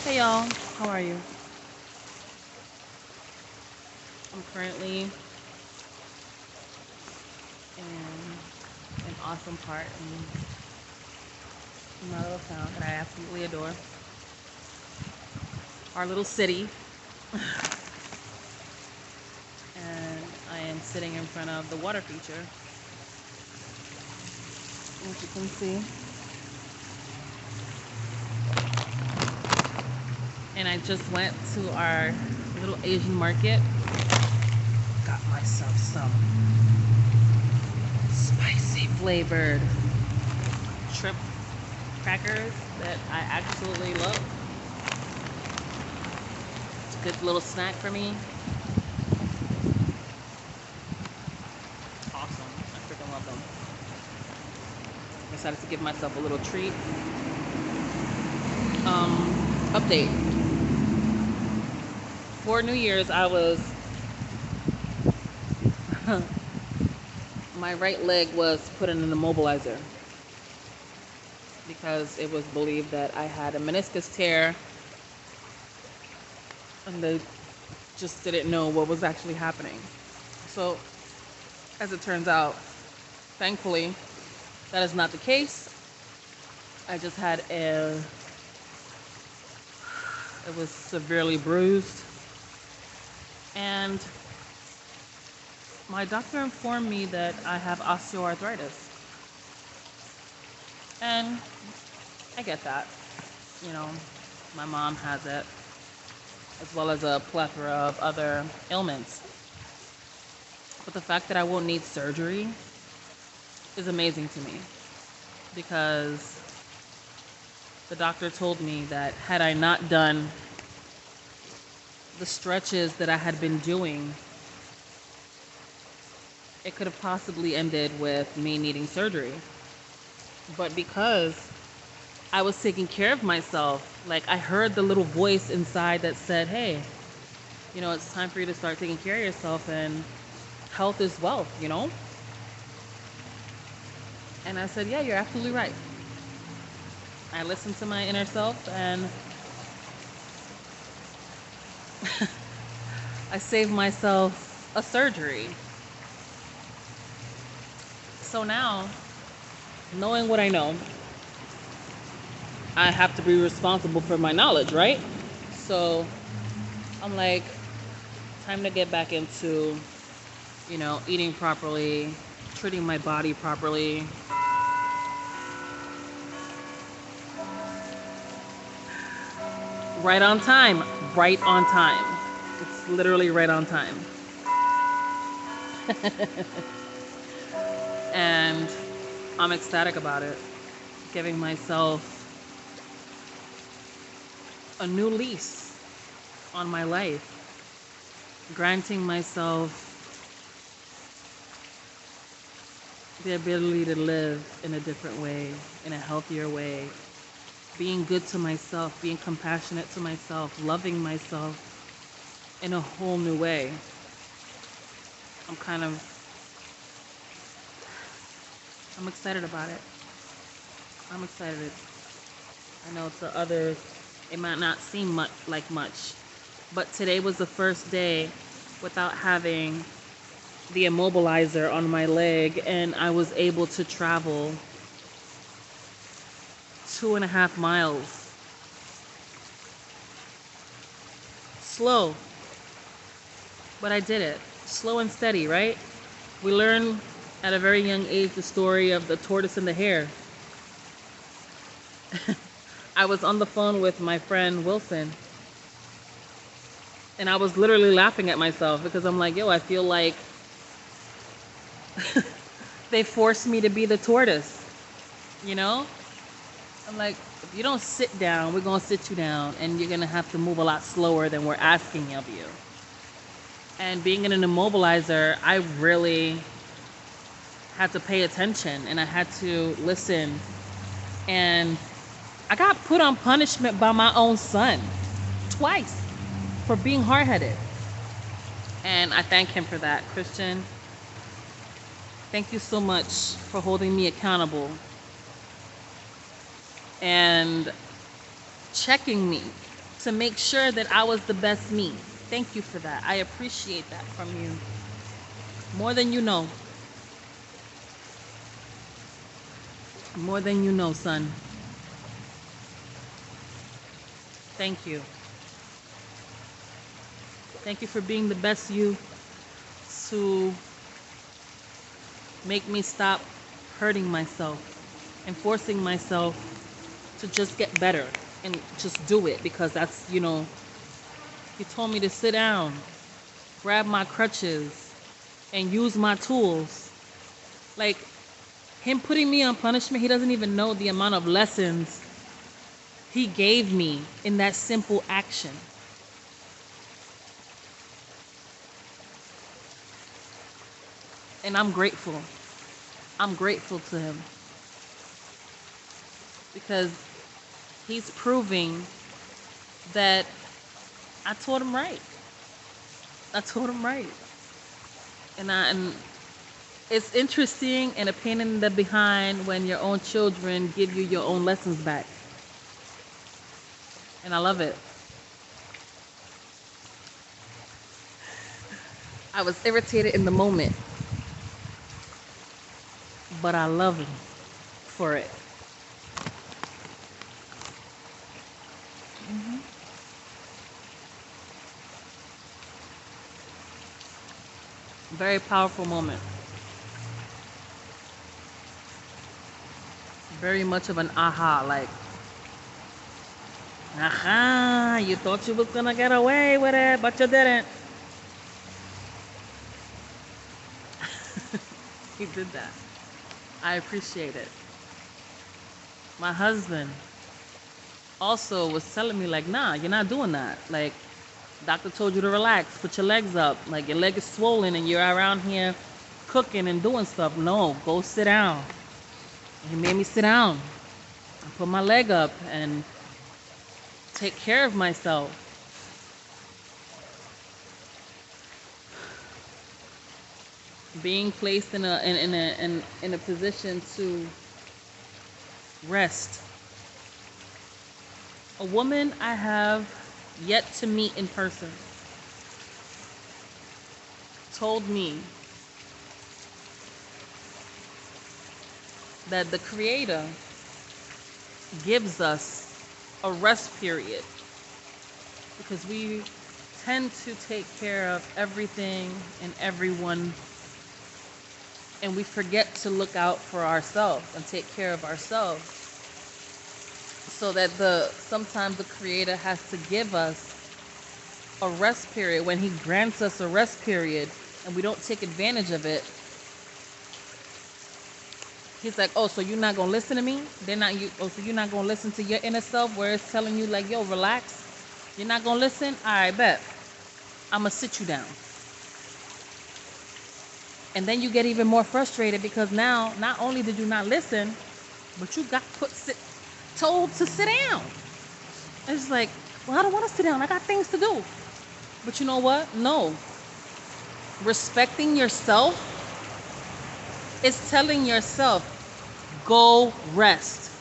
Hey y'all, how are you? I'm currently in an awesome part in my little town that I absolutely adore. Our little city, and I am sitting in front of the water feature, as you can see. And I just went to our little Asian market, got myself some spicy flavored shrimp crackers that I absolutely love. It's a good little snack for me. Awesome. I freaking love them. Decided to give myself a little treat. Update. For New Year's, I was my right leg was put in an immobilizer because it was believed that I had a meniscus tear, and they just didn't know what was actually happening. So, as it turns out, thankfully, that is not the case. I just had it was severely bruised, and my doctor informed me that I have osteoarthritis. And I get that. You know, my mom has it, as well as a plethora of other ailments. But the fact that I won't need surgery is amazing to me because the doctor told me that had I not done the stretches that I had been doing, it could have possibly ended with me needing surgery. But because I was taking care of myself, like I heard the little voice inside that said, hey, it's time for you to start taking care of yourself, and health is wealth, And I said, yeah, you're absolutely right. I listened to my inner self, and I saved myself a surgery. So now, knowing what I know, I have to be responsible for my knowledge, right? So I'm like, time to get back into, eating properly, treating my body properly. Right on time. Right on time. It's literally right on time. And I'm ecstatic about it. Giving myself a new lease on my life. Granting myself the ability to live in a different way, in a healthier way. Being good to myself, being compassionate to myself, loving myself in a whole new way. I'm excited about it. I'm excited. I know to others, it might not seem much, but today was the first day without having the immobilizer on my leg, and I was able to travel 2.5 miles. Slow, but I did it. Slow and steady, right? We learn at a very young age the story of the tortoise and the hare. I was on the phone with my friend Wilson, and I was literally laughing at myself because I'm like, yo, I feel like they forced me to be the tortoise, you know? I'm like, if you don't sit down, we're going to sit you down, and you're going to have to move a lot slower than we're asking of you. And being in an immobilizer, I really had to pay attention, and I had to listen. And I got put on punishment by my own son twice for being hard-headed. And I thank him for that. Christian, thank you so much for holding me accountable and checking me to make sure that I was the best me. Thank you for that. I appreciate that from you. More than you know. More than you know, son. Thank you. Thank you for being the best you to make me stop hurting myself and forcing myself to just get better and just do it because that's, he told me to sit down, grab my crutches, and use my tools. Like, him putting me on punishment, he doesn't even know the amount of lessons he gave me in that simple action. And I'm grateful. I'm grateful to him. Because he's proving that I taught him right. I taught him right. And it's interesting and a pain in the behind when your own children give you your own lessons back. And I love it. I was irritated in the moment, but I love him for it. Very powerful moment. Very much of an aha, like, aha, you thought you was gonna get away with it, but you didn't. He did that. I appreciate it. My husband also was telling me, like, nah, you're not doing that. Like, doctor told you to relax, put your legs up. Like, your leg is swollen and you're around here cooking and doing stuff. No, go sit down. And he made me sit down. I put my leg up and take care of myself. Being placed in a position to rest. A woman I have yet to meet in person told me that the Creator gives us a rest period because we tend to take care of everything and everyone, and we forget to look out for ourselves and take care of ourselves. So that sometimes the Creator has to give us a rest period. When he grants us a rest period and we don't take advantage of it, he's like, oh, so you're not gonna listen to me? So you're not gonna listen to your inner self where it's telling you, like, yo, relax. You're not gonna listen? All right, bet. I'm gonna sit you down. And then you get even more frustrated because now not only did you not listen, but you got told to sit down. It's like, well, I don't want to sit down. I got things to do. But you know what? No. Respecting yourself is telling yourself, go rest.